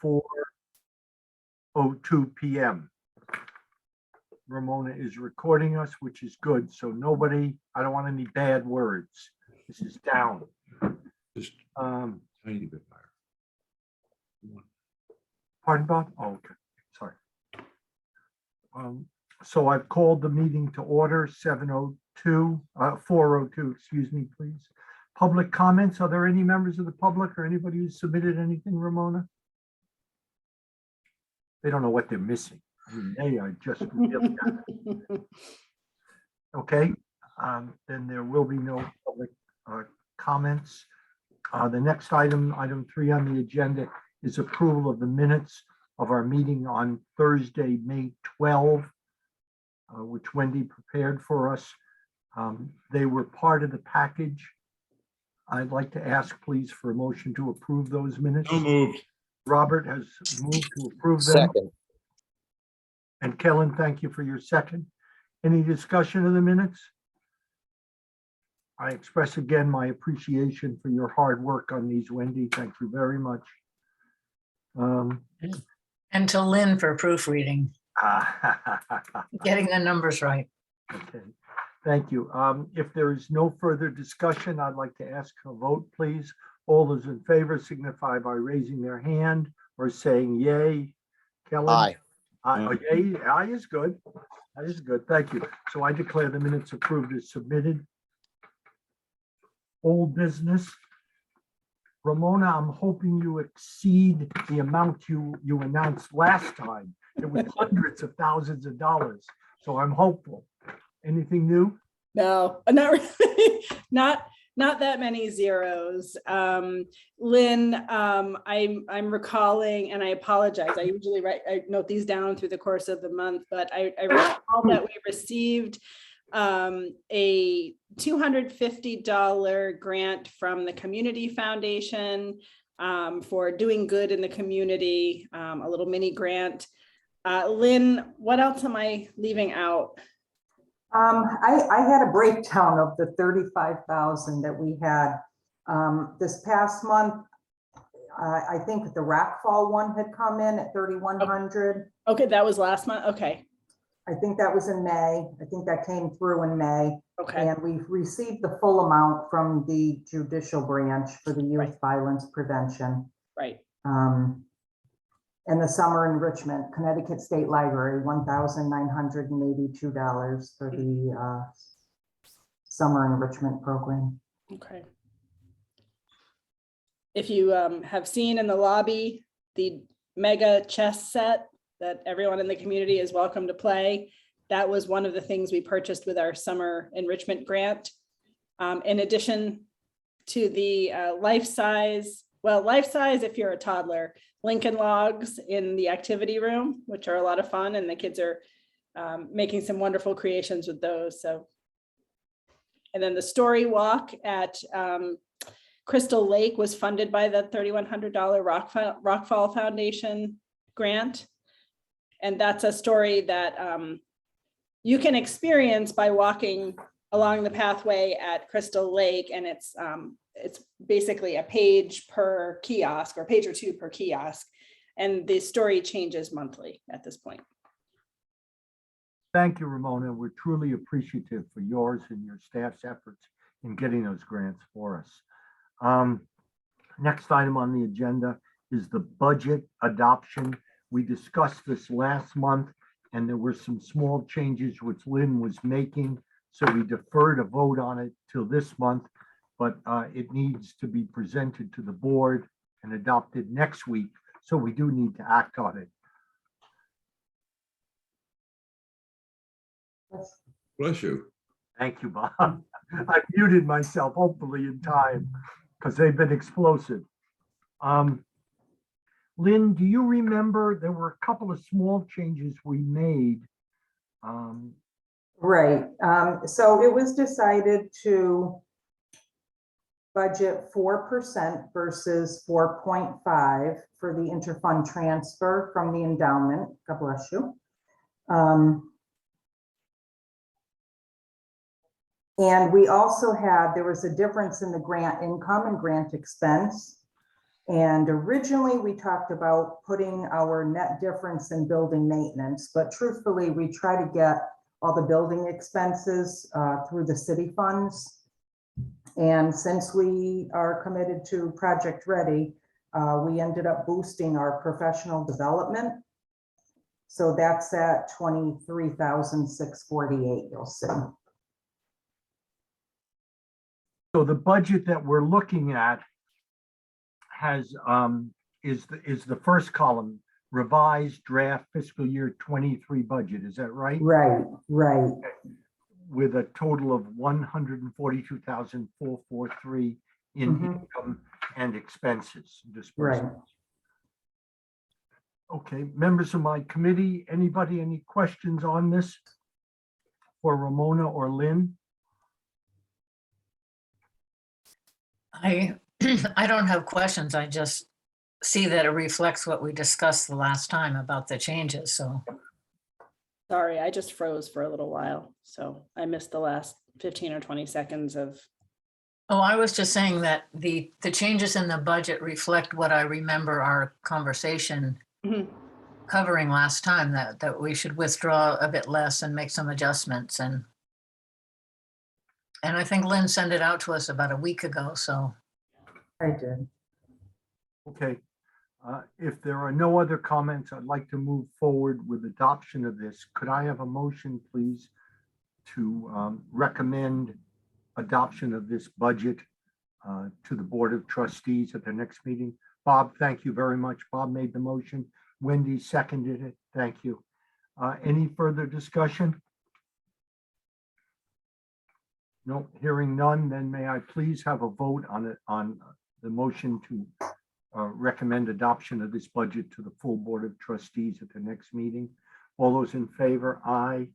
4:02 p.m. Ramona is recording us, which is good. So nobody, I don't want any bad words. This is down. Just Um, tiny bit higher. Pardon, Bob? Oh, okay, sorry. So I've called the meeting to order, 4:02, excuse me, please. Public comments, are there any members of the public or anybody who submitted anything, Ramona? They don't know what they're missing. I mean, they are just really okay. Then there will be no public comments. The next item 3 on the agenda, is approval of the minutes of our meeting on Thursday, May 12, which Wendy prepared for us. They were part of the package. I'd like to ask, please, for a motion to approve those minutes. So moved. Robert has moved to approve them. Second. And Kellen, thank you for your second. Any discussion of the minutes? I express again my appreciation for your hard work on these, Wendy. Thank you very much. And to Lynn for proofreading, getting the numbers right. Okay, thank you. If there is no further discussion, I'd like to ask a vote, please. All those in favor signify by raising their hand or saying yay. Kellen? Aye. Yay, aye is good. That is good, thank you. So I declare the minutes approved as submitted. Old business. Ramona, I'm hoping you exceed the amount you announced last time. It was hundreds of thousands of dollars. So I'm hopeful. Anything new? No, not really. Not that many zeros. Lynn, I'm recalling, and I apologize. I usually I note these down through the course of the month, but I recall that we received a $250 grant from the Community Foundation for doing good in the community, a little mini grant. Lynn, what else am I leaving out? I had a breakdown of the 35,000 that we had this past month. I think the Rockfall one had come in at 3,100. Okay, that was last month. Okay. I think that was in May. I think that came through in May. Okay. And we've received the full amount from the judicial branch for the youth violence prevention. Right. And the summer enrichment, Connecticut State Library, $1,982 for the summer enrichment program. Okay. If you have seen in the lobby, the mega chess set that everyone in the community is welcome to play, that was one of the things we purchased with our summer enrichment grant. In addition to the life-size if you're a toddler, Lincoln Logs in the activity room, which are a lot of fun, and the kids are making some wonderful creations with those. So, and then the story walk at Crystal Lake was funded by the $3,100 Rockfall Foundation grant. And that's a story that you can experience by walking along the pathway at Crystal Lake, and it's basically a page per kiosk or page or two per kiosk, and the story changes monthly at this point. Thank you, Ramona. We're truly appreciative for yours and your staff's efforts in getting those grants for us. Next item on the agenda is the budget adoption. We discussed this last month, and there were some small changes which Lynn was making. So we deferred a vote on it till this month, but it needs to be presented to the board and adopted next week. So we do need to act on it. Bless you. Thank you, Bob. I muted myself, hopefully in time, because they've been explosive. Lynn, do you remember there were a couple of small changes we made? Right. So it was decided to budget 4% versus 4.5 for the interfund transfer from the endowment. God bless you. And we also had, there was a difference in the grant income and grant expense. And originally, we talked about putting our net difference in building maintenance, but truthfully, we try to get all the building expenses through the city funds. And since we are committed to Project Ready, we ended up boosting our professional development. So that's at 23,648, you'll see. So the budget that we're looking at has, is the first column, revised draft fiscal year 23 budget, is that right? Right, right. With a total of 142,443 in Mhm. income and expenses Right. disbursements. Okay, members of my committee, anybody, any questions on this for Ramona or Lynn? I don't have questions. I just see that it reflects what we discussed the last time about the changes, so. Sorry, I just froze for a little while, so I missed the last 15 or 20 seconds of, Oh, I was just saying that the changes in the budget reflect what I remember our conversation Mhm. covering last time, that we should withdraw a bit less and make some adjustments, and I think Lynn sent it out to us about a week ago, so. I did. Okay, if there are no other comments, I'd like to move forward with adoption of this. Could I have a motion, please, to recommend adoption of this budget to the Board of Trustees at their next meeting? Bob, thank you very much. Bob made the motion. Wendy seconded it. Thank you. Any further discussion? No, hearing none, then may I please have a vote on it, on the motion to recommend adoption of this budget to the full Board of Trustees at the next meeting. All those in favor, aye.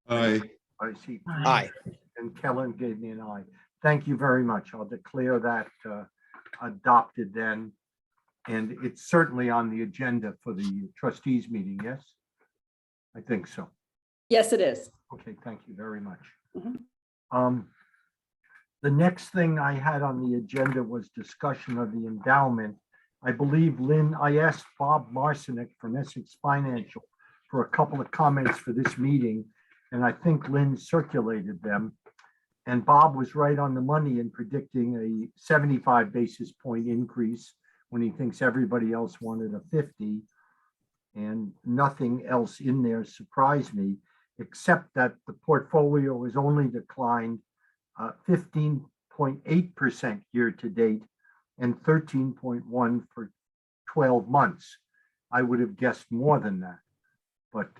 Aye. I see. Aye. And Kellen gave me an aye. Thank you very much. I'll declare that adopted then. And it's certainly on the agenda for the trustees meeting, yes? I think so. yes, it is. Okay, thank you very much. Mhm. The next thing I had on the agenda was discussion of the endowment. I believe, Lynn, I asked Bob Marcinek from Essex Financial for a couple of comments for this meeting, and I think Lynn circulated them. And Bob was right on the money in predicting a 75 basis point increase when he thinks everybody else wanted a 50. And nothing else in there surprised me, except that the portfolio has only declined 15.8% year to date and 13.1 for 12 months. I would have guessed more than that, but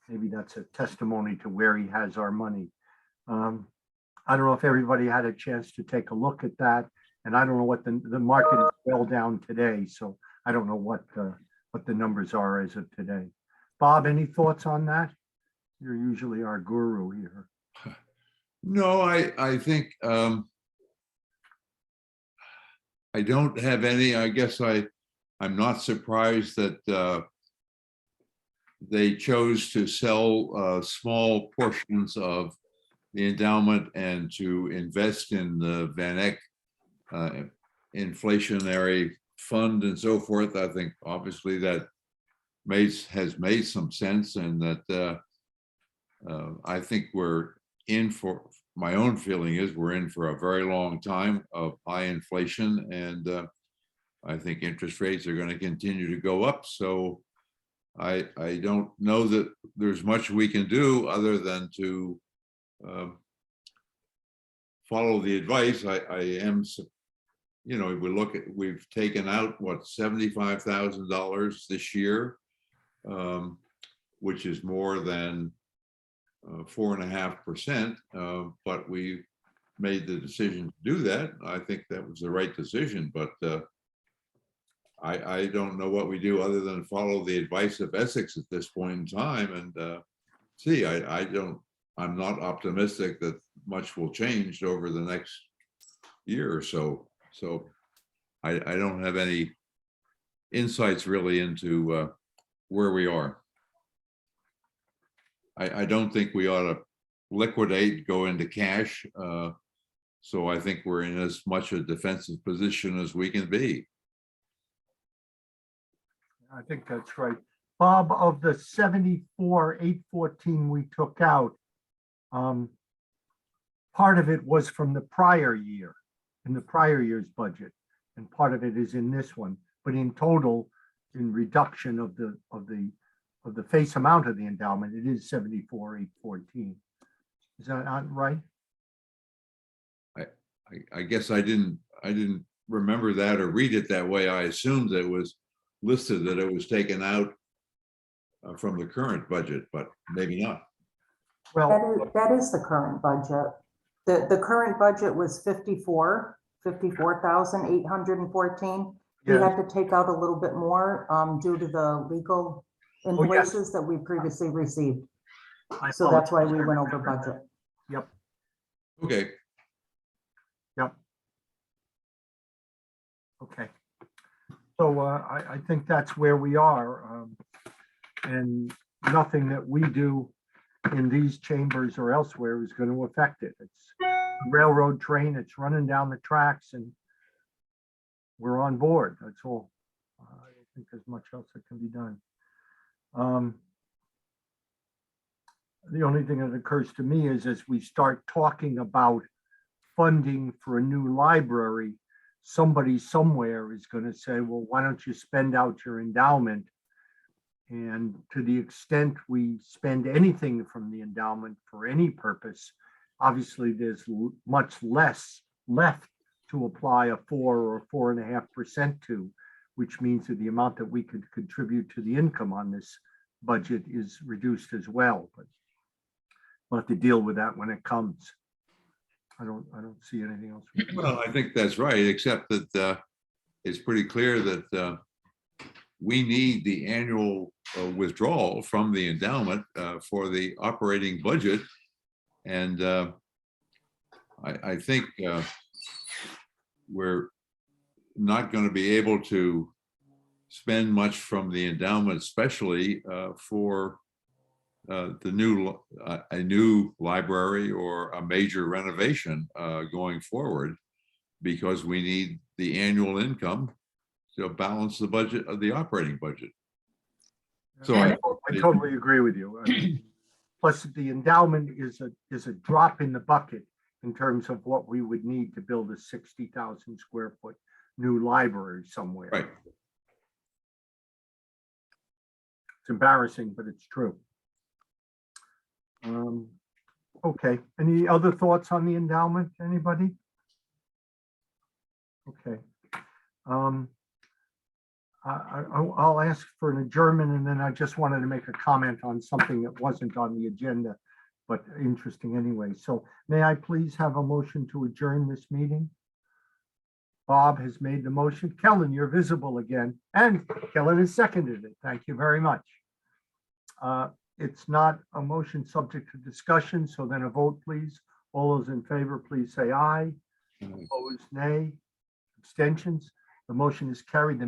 maybe that's a testimony to where he has our money. I don't know if everybody had a chance to take a look at that, and I don't know what the market is well down today, so I don't know what the numbers are as of today. Bob, any thoughts on that? You're usually our guru here. No, I think I don't have any. I guess I'm not surprised that they chose to sell small portions of the endowment and to invest in the Van Eck inflationary fund and so forth. I think obviously that has made some sense, and that I think we're in for, my own feeling is we're in for a very long time of high inflation, and I think interest rates are going to continue to go up. So I don't know that there's much we can do other than to follow the advice. I am, you know, we look at, we've taken out what, $75,000 this year, which is more than 4.5%, but we made the decision to do that. I think that was the right decision, but I don't know what we do other than follow the advice of Essex at this point in time, and see, I'm not optimistic that much will change over the next year or so. So I don't have any insights really into where we are. I don't think we ought to liquidate, go into cash. So I think we're in as much a defensive position as we can be. I think that's right. Bob, of the 74,814 we took out, part of it was from the prior year, in the prior year's budget, and part of it is in this one. But in total, in reduction of the face amount of the endowment, it is 74,814. Is that not right? I guess I didn't remember that or read it that way. I assumed it was listed that it was taken out from the current budget, but maybe not. Well, That is the current budget. The current budget was 54,814. We yeah, had to take out a little bit more due to the legal yes. invoices that we previously received. I So that's why apologize. we I went over remember budget. that. Yep, Okay, yep. Okay. So I think that's where we are. And nothing that we do in these chambers or elsewhere is going to affect it. It's a railroad train, it's running down the tracks and we're on board. That's all. I don't think there's much else that can be done. The only thing that occurs to me is as we start talking about funding for a new library, somebody somewhere is going to say, well, why don't you spend out your endowment? And to the extent we spend anything from the endowment for any purpose, obviously there's much less left to apply a 4 or 4.5% to, which means that the amount that we could contribute to the income on this budget is reduced as well. But we'll have to deal with that when it comes. I don't see anything else. well, I think that's right, except that it's pretty clear that we need the annual withdrawal from the endowment for the operating budget. And I think we're not going to be able to spend much from the endowment, especially for a new library or a major renovation going forward, because we need the annual income to balance the budget of the operating budget. So I totally agree with you. Plus, the endowment is a drop in the bucket in terms of what we would need to build a 60,000 square foot new library somewhere. right. It's embarrassing, but it's true. Okay, any other thoughts on the endowment, anybody? Okay. I'll ask for an adjournment, and then I just wanted to make a comment on something that wasn't on the agenda, but interesting anyway. So may I please have a motion to adjourn this meeting? Bob has made the motion. Kellen, you're visible again, and Kellen has seconded it. Thank you very much. It's not a motion subject to discussion, so then a vote, please. All those in favor, please say aye. Opposed, nay. Abstentions. The motion is carried. The